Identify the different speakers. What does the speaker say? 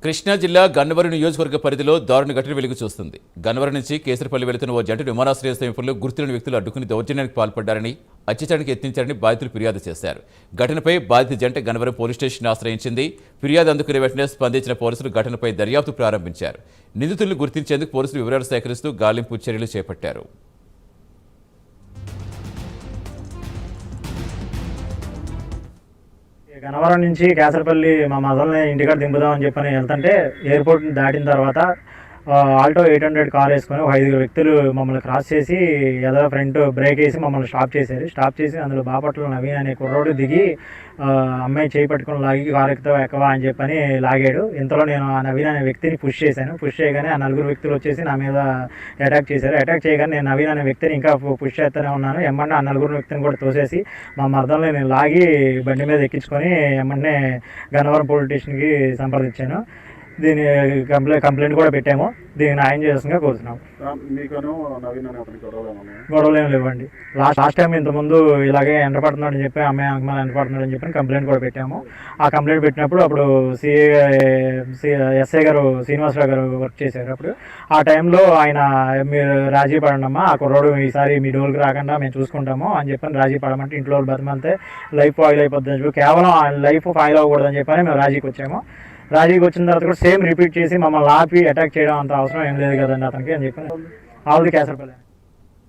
Speaker 1: కృష్ణా జిల్లా గన్నవరం నియోజకవర్గ పరిధిలో దారుణ ఘటన వెలుగు చూస్తుంది. గన్నవరం నుంచి కేసరపల్లి వెళుతున్న ఓ జంట విమానాశ్రయ సమీపంలో గుర్తులేని వ్యక్తులు అడ్డుకుని దౌర్జన్యానికి పాల్పడ్డారని, అత్యాచారానికి యత్నించారని బాధితులు ఫిర్యాదు చేశారు. ఘటనపై బాధిత జంట గన్నవరం పోలీస్ స్టేషన్ ఆశ్రయించింది. ఫిర్యాదు అందుకునే వెంటనే స్పందించిన పోలీసులు ఘటనపై దర్యాప్తు ప్రారంభించారు. నిందితులను గుర్తించేందుకు పోలీసులు వివరాలు సేకరిస్తూ గాలింపు చర్యలు చేపట్టారు.
Speaker 2: గన్నవరం నుంచి కేసరపల్లి మా మదల్ని ఇంటికాడ దింపుదామని చెప్పని వెళ్తుంటే ఎయిర్పోర్ట్ దాటిన తర్వాత ఆల్టో 800 కార్ వేసుకొని ఒక 5 వ్యక్తులు మమ్మల్ని క్రాస్ చేసి ఏదో ఫ్రంట్ బ్రేక్ వేసి మమ్మల్ని స్టాప్ చేశారు. స్టాప్ చేసి అందులో బాపట్ల నవీన్ అనే కుర్రోడు దిగి అమ్మాయి చేయి పట్టుకొని లాగి కారు ఎక్కవా అని చెప్పని లాగాడు. ఇంతలో నేను ఆ నవీన్ అనే వ్యక్తిని పుష్ చేశాను. పుష్ చేయగానే ఆ 4 వ్యక్తులు వచ్చేసి నా మీద అటాక్ చేశారు. అటాక్ చేయగానే నేను నవీన్ అనే వ్యక్తిని ఇంకా పుష్ చేస్తూనే ఉన్నాను. ఎమ్మంటే ఆ 4 వ్యక్తిని కూడా తోసేసి మా మర్దంలో నేను లాగి బండి మీద ఎక్కించుకొని ఎమ్మంటే గన్నవరం పోలీస్ స్టేషన్కి సంప్రదించాను. దీని కంప్లైంట్ కూడా పెట్టాము. దీన్ని న్యాయం చేయాల్సిందిగా కోరుతున్నాం. గొడవలు ఏమి లేవండి. లాస్ట్ టైం ఇంతకుముందు ఇలాగే ఎండపడుతున్నాడని చెప్పి అమ్మాయి అంకమాల ఎండపడుతున్నాడని చెప్పి కంప్లైంట్ కూడా పెట్టాము. ఆ కంప్లైంట్ పెట్టినప్పుడు అప్పుడు ఎస్ఐ గారు శ్రీనివాసరావు గారు వర్క్ చేశారు. అప్పుడు ఆ టైంలో ఆయన మీరు రాజీ పడండమ్మా, ఆ కుర్రోడు ఈసారి మీ డోల్కి రాకుండా మేము చూసుకుంటాము అని చెప్పని రాజీ పడమంటే ఇంట్లో వాళ్ళు బతమంతే లైఫ్ ఫాయిల్ అయిపోద్దని చెప్పి కేవలం లైఫ్ ఫాయిల్ అవ్వకూడదని చెప్పని మేము రాజీకి వచ్చాము. రాజీకి వచ్చిన తర్వాత కూడా సేమ్ రిపీట్ చేసి మమ్మల్ని ఆపి అటాక్ చేయడం అంత అవసరం ఏం లేదు కదండి అతనికి అని చెప్పి ఆల్రెడీ కేసరపల్లి.